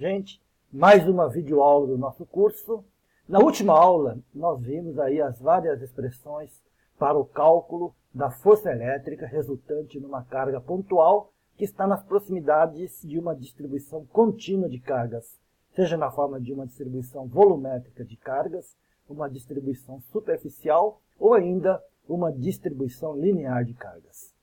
Gente, mais uma videoaula do nosso curso. Na última aula, nós vimos aí as várias expressões para o cálculo da força elétrica resultante numa carga pontual que está nas proximidades de uma distribuição contínua de cargas, seja na forma de uma distribuição volumétrica de cargas, uma distribuição superficial ou ainda uma distribuição linear de cargas.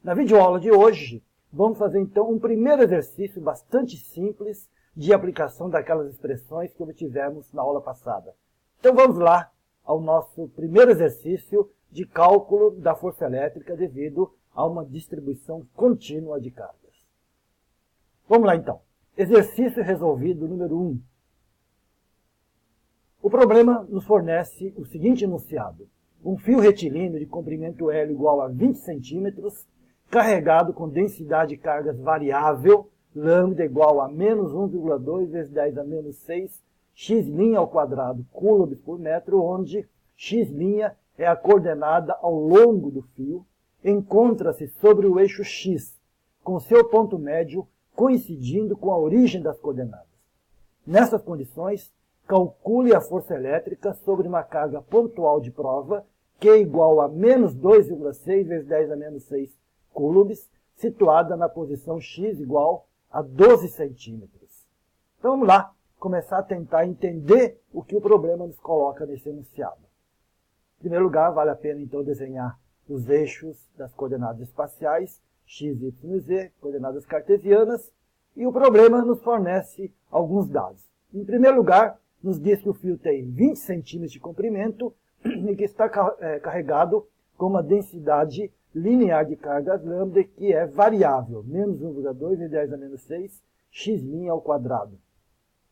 Na videoaula de hoje, vamos fazer então um primeiro exercício bastante simples de aplicação daquelas expressões que obtivemos na aula passada. Então vamos lá ao nosso primeiro exercício de cálculo da força elétrica devido a uma distribuição contínua de cargas. Vamos lá então. Exercício resolvido número 1. O problema nos fornece o seguinte enunciado. Um fio retilíneo de comprimento L igual a 20 centímetros, carregado com densidade de cargas variável, lambda igual a menos 1,2 vezes 10 a menos 6, x' ao quadrado coulombs por metro, onde x' é a coordenada ao longo do fio, encontra-se sobre o eixo x, com seu ponto médio coincidindo com a origem das coordenadas. Nessas condições, calcule a força elétrica sobre uma carga pontual de prova, que é igual a menos 2,6 vezes 10 a menos 6 coulombs, situada na posição x igual a 12 centímetros. Então vamos lá, começar a tentar entender o que o problema nos coloca nesse enunciado. Em primeiro lugar, vale a pena então desenhar os eixos das coordenadas espaciais, x, y e z, coordenadas cartesianas, e o problema nos fornece alguns dados. Em primeiro lugar, nos diz que o fio tem 20 centímetros de comprimento e que está carregado com uma densidade linear de cargas lambda que é variável, menos 1,2 vezes 10 a menos 6, x' ao quadrado.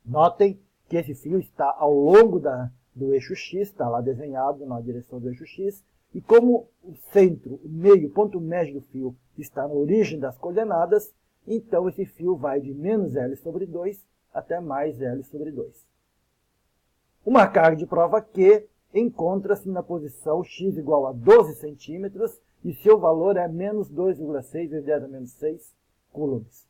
Notem que esse fio está ao longo do eixo x, está lá desenhado na direção do eixo x, e como o centro, o meio, o ponto médio do fio está na origem das coordenadas, então esse fio vai de menos L sobre 2 até mais L sobre 2. Uma carga de prova Q encontra-se na posição x igual a 12 centímetros e seu valor é menos 2,6 vezes 10 a menos 6 coulombs.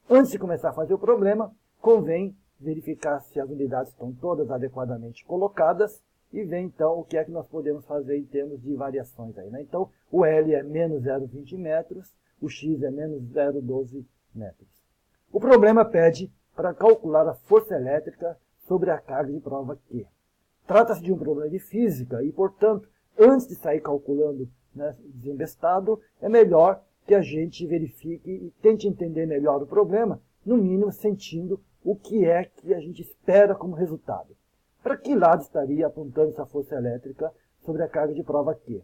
Antes de começar a fazer o problema, convém verificar se as unidades estão todas adequadamente colocadas e ver então o que é que nós podemos fazer em termos de variações aí, né? Então, o L é menos 0,20 metros, o X é menos 0,12 metros. O problema pede para calcular a força elétrica sobre a carga de prova Q. Trata-se de um problema de física e, portanto, antes de sair calculando, né, desembestado, é melhor que a gente verifique e tente entender melhor o problema, no mínimo sentindo o que é que a gente espera como resultado. Para que lado estaria apontando essa força elétrica sobre a carga de prova Q?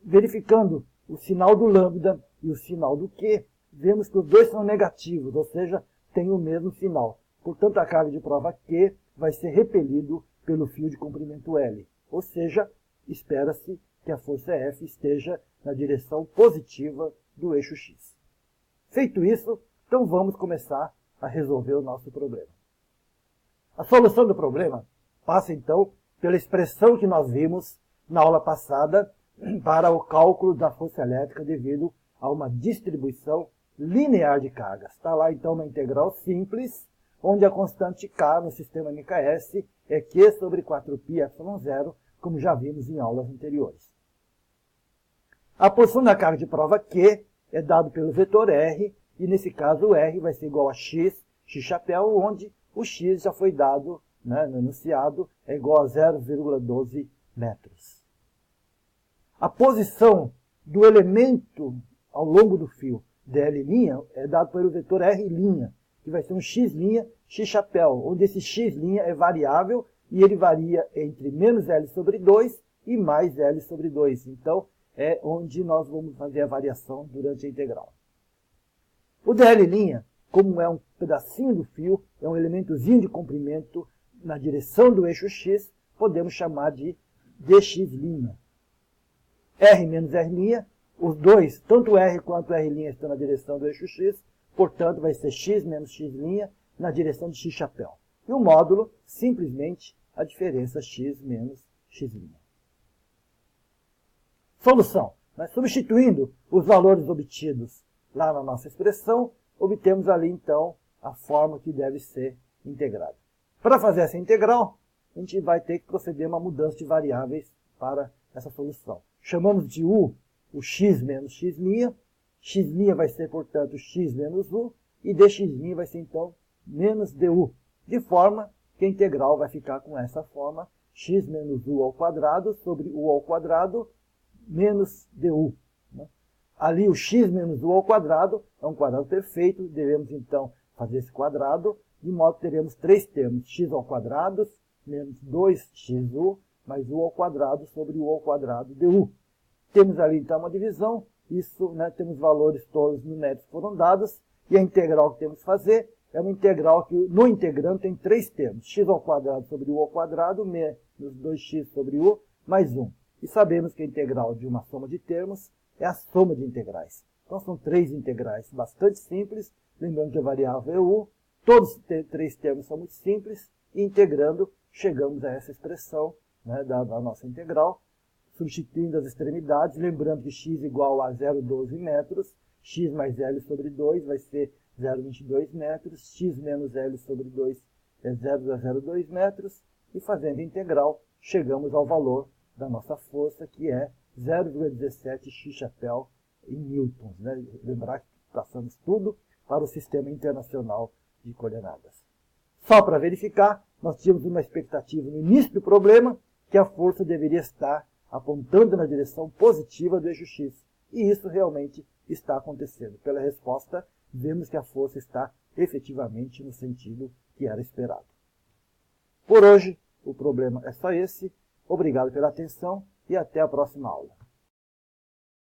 Verificando o sinal do lambda e o sinal do Q, vemos que os dois são negativos, ou seja, têm o mesmo sinal. Portanto, a carga de prova Q vai ser repelido pelo fio de comprimento L, ou seja, espera-se que a força F esteja na direção positiva do eixo X. Feito isso, então vamos começar a resolver o nosso problema. A solução do problema passa então pela expressão que nós vimos na aula passada para o cálculo da força elétrica devido a uma distribuição linear de cargas. Está lá então uma integral simples, onde a constante K no sistema MKS é Q sobre 4πε0, como já vimos em aulas anteriores. A posição da carga de prova Q é dado pelo vetor R, e nesse caso o R vai ser igual a x chapéu, onde o x já foi dado, né, no enunciado, é igual a 0,12 metros. A posição do elemento ao longo do fio dl' é dado pelo vetor R', que vai ser um x', x chapéu, onde esse x' é variável e ele varia entre menos L sobre 2 e mais L sobre 2. Então, é onde nós vamos fazer a variação durante a integral. O dl', como é um pedacinho do fio, é um elementozinho de comprimento na direção do eixo x, podemos chamar de dx'. R menos R', os dois, tanto R quanto R' estão na direção do eixo x, portanto vai ser x menos x' na direção de x chapéu. E o módulo, simplesmente, a diferença x menos x'. Solução. Substituindo os valores obtidos lá na nossa expressão, obtemos ali, então, a forma que deve ser integrada. Para fazer essa integral, a gente vai ter que proceder a uma mudança de variáveis para essa solução. Chamamos de u o x menos x', x' vai ser, portanto, x menos u, e dx' vai ser, então, menos du, de forma que a integral vai ficar com essa forma, x menos u ao quadrado sobre u ao quadrado menos du. Ali o x menos u ao quadrado é um quadrado perfeito, devemos, então, fazer esse quadrado, de modo que teremos três termos, x ao quadrado menos 2xu mais u ao quadrado sobre u ao quadrado du. Temos ali, então, uma divisão, isso, temos valores todos numéricos que foram dados, e a integral que temos que fazer é uma integral que no integrando tem três termos, x ao quadrado sobre u ao quadrado menos 2x sobre u mais 1. E sabemos que a integral de uma soma de termos é a soma de integrais. Então são três integrais bastante simples, lembrando que a variável é u, todos os três termos são muito simples, e integrando chegamos a essa expressão da nossa integral, substituindo as extremidades, lembrando que x igual a 0,12 metros, x mais L sobre 2 vai ser 0,22 metros, x menos L sobre 2 é 0,02 metros, e fazendo a integral, chegamos ao valor da nossa força, que é 0,17 x-chapéu em newtons. Lembrar que passamos tudo para o Sistema Internacional de Coordenadas. Só para verificar, nós tínhamos uma expectativa no início do problema, que a força deveria estar apontando na direção positiva do eixo x. E isso realmente está acontecendo. Pela resposta, vemos que a força está efetivamente no sentido que era esperado. Por hoje, o problema é só esse. Obrigado pela atenção e até a próxima aula.